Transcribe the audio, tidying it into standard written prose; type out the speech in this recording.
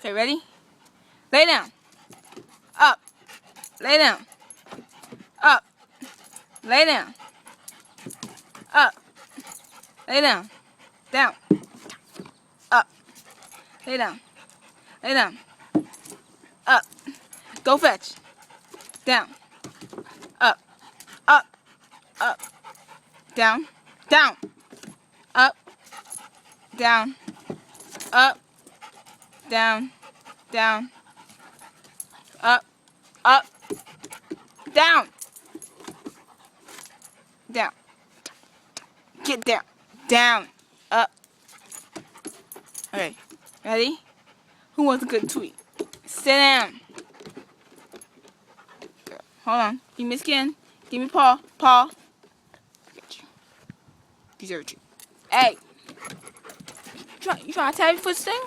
Okay, ready? Lay down. Up. Lay down. Up. Lay down. Up. Lay down. Down. Up. Lay down. Lay down. Up. Go fetch. Down. Up. Up. Up. Down. Down. Up. Down. Up. Down. Down. Up. Up. Down. Down. Get down. Down. Up. Okay. Ready? Who wants a good tweet? Sit down. Hold on. Give me skin. Give me paw. Paw. Get you. Deserve you. Hey. You trying to tap your foot thing?